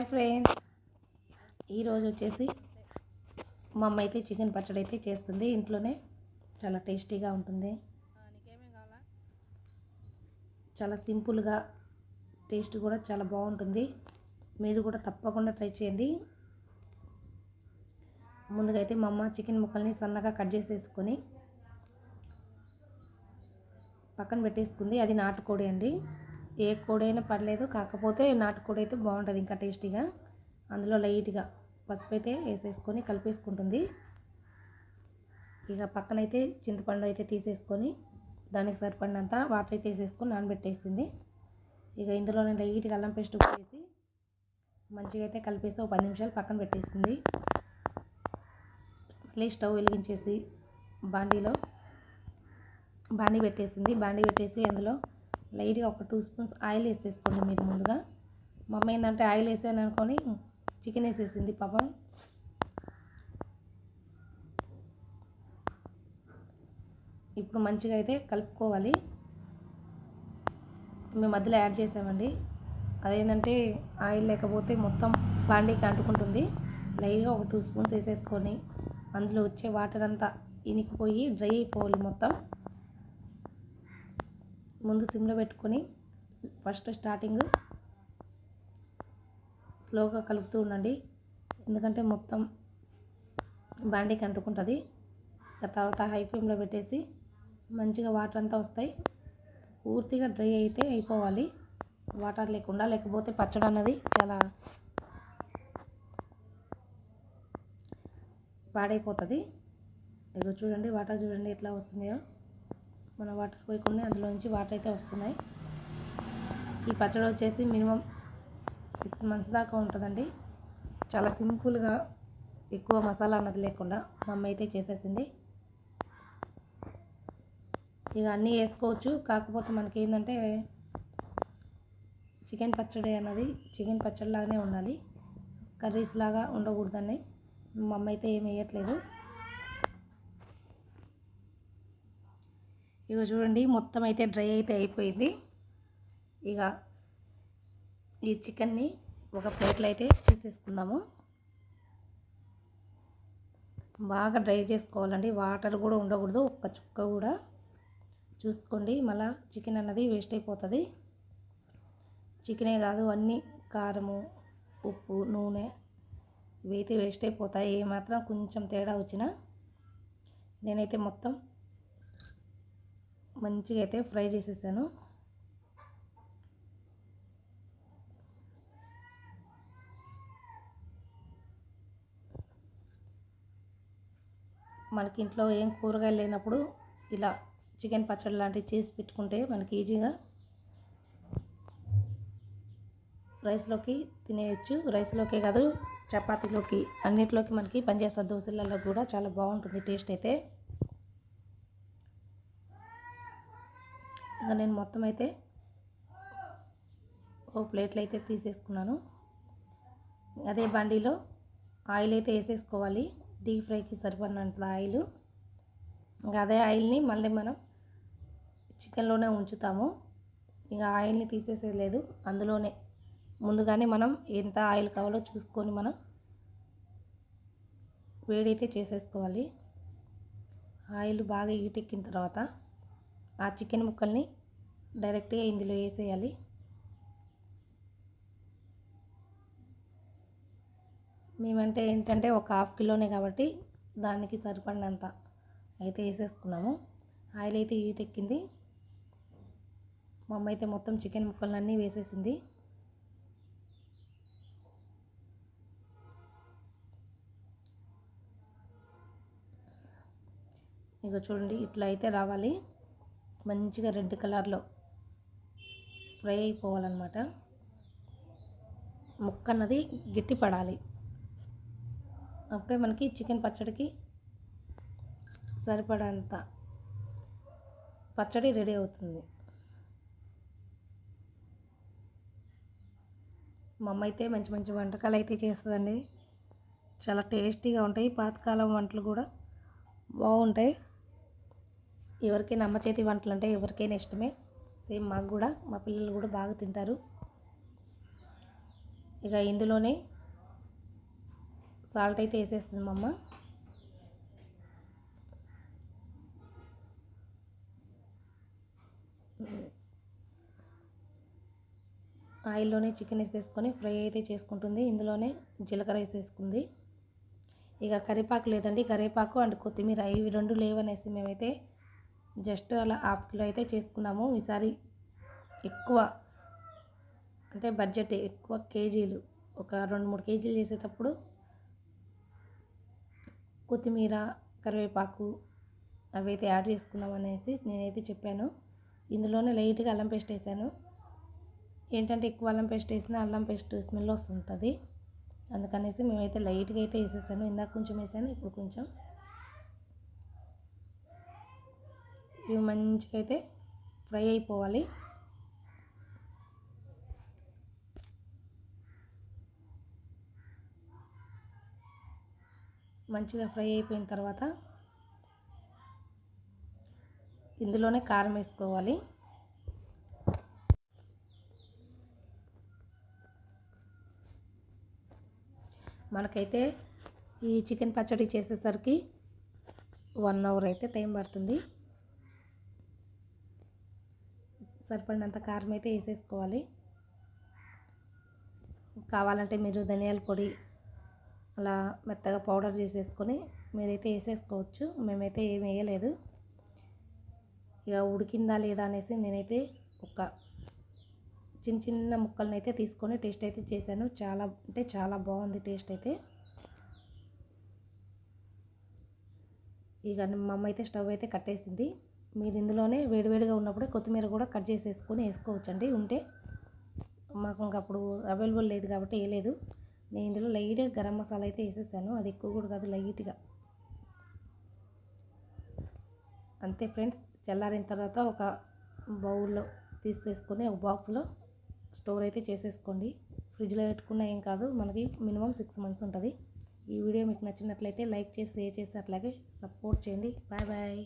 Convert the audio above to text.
Friends, ఈరోజు వచ్చేసి మా అమ్మ అయితే చికెన్ పచ్చడి అయితే చేస్తుంది ఇంట్లోనే. చాలా టేస్టీగా ఉంటుంది, చాలా సింపుల్గా, టేస్ట్ కూడా చాలా బాగుంటుంది. మీరు కూడా తప్పకుండా ట్రై చేయండి. ముందుగా అయితే మా అమ్మ చికెన్ ముక్కల్ని సన్నగా కట్ చేసేసుకొని పక్కన పెట్టేసుకుంది. అది నాటుకోడి అండి, ఏ కోడి అయినా పర్లేదు, కాకపోతే నాటుకోడి అయితే బాగుంటుంది ఇంకా టేస్టీగా. అందులో లైట్గా పసుపు అయితే వేసేసుకొని కలిపేసుకుంటుంది. ఇక పక్కనైతే చింతపండు అయితే తీసేసుకొని దానికి సరిపడినంత వాటర్ అయితే వేసేసుకొని నానబెట్టేసింది. ఇక ఇందులోనే లైట్గా అల్లం పేస్ట్ వేసి మంచిగా అయితే కలిపేసి ఒక 10 నిమిషాలు పక్కన పెట్టేసింది. మళ్ళీ స్టవ్ వెలిగించేసి బాండీ పెట్టేసి అందులో లైట్గా ఒక 2 స్పూన్స్ ఆయిల్ వేసేసుకోండి. మీరు ముందుగా మా అమ్మ ఏంటంటే ఆయిల్ వేసాను అనుకొని చికెన్ వేసేసింది పాపం. ఇప్పుడు మంచిగా అయితే కలుపుకోవాలి. మేము మధ్యలో యాడ్ చేసామండి. అదేంటంటే ఆయిల్ లేకపోతే మొత్తం బాండీకి అంటుకుంటుంది. లైట్గా ఒక 2 స్పూన్స్ వేసేసుకొని అందులో వచ్చే వాటర్ అంతా ఇనికిపోయి డ్రై అయిపోవాలి మొత్తం. ముందు సిమ్లో పెట్టుకొని ఫస్ట్ స్టార్టింగ్ స్లోగా కలుపుతూ ఉండండి, ఎందుకంటే మొత్తం బాండీకి అంటుకుంటుంది. తర్వాత హై ఫ్లేమ్లో పెట్టేసి మంచిగా వాటర్ అంతా వస్తాయి, పూర్తిగా డ్రై అయితే అయిపోవాలి, వాటర్ లేకుండా, లేకపోతే పచ్చడి అన్నది చాలా పాడైపోతుంది. ఇదిగో చూడండి, వాటర్ చూడండి ఎట్లా వస్తున్నాయో. మన వాటర్ పోయకుండా అందులో నుంచి వాటర్ అయితే వస్తున్నాయి. ఈ పచ్చడి వచ్చేసి మినిమం 6 months దాకా ఉంటుందండి. చాలా సింపుల్గా, ఎక్కువ మసాలా అన్నది లేకుండా మా అమ్మ అయితే చేసేసింది. ఇక అన్నీ వేసుకోవచ్చు, కాకపోతే మనకి ఏంటంటే చికెన్ పచ్చడి అన్నది చికెన్ పచ్చడి లాగానే ఉండాలి, కర్రీస్ లాగా ఉండకూడదని మా అమ్మ అయితే ఏం వేయట్లేదు. ఇక చూడండి, మొత్తం అయితే డ్రై అయితే అయిపోయింది. ఇక ఈ చికెన్ని ఒక ప్లేట్లో అయితే తీసేసుకుందాము. బాగా డ్రై చేసుకోవాలండి, వాటర్ కూడా ఉండకూడదు, ఒక్క చుక్క కూడా. చూసుకోండి, మళ్ళీ చికెన్ అన్నది వేస్ట్ అయిపోతుంది. చికెనే కాదు, అన్నీ కారము, ఉప్పు, నూనె ఇవైతే వేస్ట్ అయిపోతాయి ఏమాత్రం కొంచెం తేడా వచ్చినా. నేనైతే మొత్తం మంచిగా అయితే ఫ్రై చేసేసాను. మనకి ఇంట్లో ఏం కూరగాయలు లేనప్పుడు ఇలా చికెన్ పచ్చడి లాంటివి చేసి పెట్టుకుంటే మనకి ఈజీగా రైస్లోకి తినేయచ్చు. రైస్లోకే కాదు, చపాతీలోకి, అన్నిటిలోకి మనకి పనిచేస్తుంది. దోశలలో కూడా చాలా బాగుంటుంది టేస్ట్ అయితే. ఇంకా నేను మొత్తం అయితే ఓ ప్లేట్లో అయితే తీసేసుకున్నాను. అదే బండిలో ఆయిల్ అయితే వేసేసుకోవాలి, డీప్ ఫ్రైకి సరిపడినంత ఆయిల్. ఇంకా అదే ఆయిల్ని మళ్ళీ మనం చికెన్లోనే ఉంచుతాము. ఇంకా ఆయిల్ని తీసేసేది లేదు, అందులోనే ముందుగానే మనం ఎంత ఆయిల్ కావాలో చూసుకొని మనం వేడైతే చేసేసుకోవాలి. ఆయిల్ బాగా హీటెక్కిన తర్వాత ఆ చికెన్ ముక్కల్ని డైరెక్ట్గా ఇందులో వేసేయాలి. మేమంటే ఏంటంటే ఒక 1/2 కిలోనే కాబట్టి దానికి సరిపడినంత అయితే వేసేసుకున్నాము. ఆయిల్ అయితే హీట్ ఎక్కింది. మా అమ్మ అయితే మొత్తం చికెన్ ముక్కలన్నీ వేసేసింది. ఇక చూడండి, ఇట్లా అయితే రావాలి, మంచిగా రెడ్ కలర్లో ఫ్రై అయిపోవాలన్నమాట. ముక్క అన్నది గట్టి పడాలి, అప్పుడే మనకి చికెన్ పచ్చడికి సరిపడంత పచ్చడి రెడీ అవుతుంది. మా అమ్మ అయితే మంచి మంచి వంటకాలు అయితే చేస్తుందండి, చాలా టేస్టీగా ఉంటాయి. పాతకాలం వంటలు కూడా బాగుంటాయి. ఎవరికైనా అమ్మ చేతి వంటలు అంటే ఎవరికైనా ఇష్టమే. సేమ్ మాకు కూడా, మా పిల్లలు కూడా బాగా తింటారు. ఇక ఇందులోనే సాల్ట్ అయితే వేసేస్తుంది మా అమ్మ. ఆయిల్లోనే చికెన్ వేసేసుకొని ఫ్రై అయితే చేసుకుంటుంది. ఇందులోనే జీలకర్ర వేసేసుకుంది. ఇక కరివేపాకు లేదండి, కరివేపాకు అండ్ కొత్తిమీర ఇవి రెండు లేవనేసి మేమైతే జస్ట్ అలా ½ కిలో అయితే చేసుకున్నాము. ఈసారి ఎక్కువ అంటే బడ్జెట్ ఎక్కువ కేజీలు, ఒక 2-3 కేజీలు చేసేటప్పుడు కొత్తిమీర కరివేపాకు అవి అయితే యాడ్ చేసుకుందాం అనేసి నేనైతే చెప్పాను. ఇందులోనే లైట్గా అల్లం పేస్ట్ వేసాను. ఏంటంటే ఎక్కువ అల్లం పేస్ట్ వేసినా అల్లం పేస్ట్ స్మెల్ వస్తుంటుంది, అందుకనేసి మేమైతే లైట్గా అయితే వేసేసాను. ఇందాక కొంచెం వేసాను, ఇప్పుడు కొంచెం. ఇవి మంచిగా అయితే ఫ్రై అయిపోవాలి. మంచిగా ఫ్రై అయిపోయిన తర్వాత ఇందులోనే కారం వేసుకోవాలి. మనకైతే ఈ చికెన్ పచ్చడి చేసేసరికి 1 అవర్ అయితే టైం పడుతుంది. సరిపడినంత కారం అయితే వేసేసుకోవాలి. కావాలంటే మీరు ధనియాల పొడి అలా మెత్తగా పౌడర్ చేసేసుకొని మీరైతే వేసేసుకోవచ్చు. మేమైతే ఏమి వేయలేదు. ఇక ఉడికిందా లేదా అనేసి నేనైతే ఒక చిన్న చిన్న ముక్కలను అయితే తీసుకొని టేస్ట్ అయితే చేశాను. చాలా అంటే చాలా బాగుంది టేస్ట్ అయితే. ఇక మా అమ్మ అయితే స్టవ్ అయితే కట్టేసింది. మీరు ఇందులోనే వేడివేడిగా ఉన్నప్పుడే కొత్తిమీర కూడా కట్ చేసేసుకొని వేసుకోవచ్చండి ఉంటే. మాకు ఇంకా అప్పుడు అవైలబుల్ లేదు కాబట్టి వేయలేదు. నేను ఇందులో లైట్గా గరం మసాలా అయితే వేసేసాను, అది ఎక్కువ కూడా కాదు, లైట్గా అంతే ఫ్రెండ్స్. చల్లారిన తర్వాత ఒక బౌల్లో తీసేసుకొని ఒక బాక్స్లో స్టోర్ అయితే చేసేసుకోండి. ఫ్రిడ్జ్లో పెట్టుకున్నా ఏం కాదు, మనకి మినిమం 6 months ఉంటుంది. ఈ వీడియో మీకు నచ్చినట్లయితే లైక్ చేసి షేర్ చేసి అట్లాగే సపోర్ట్ చేయండి. Bye bye.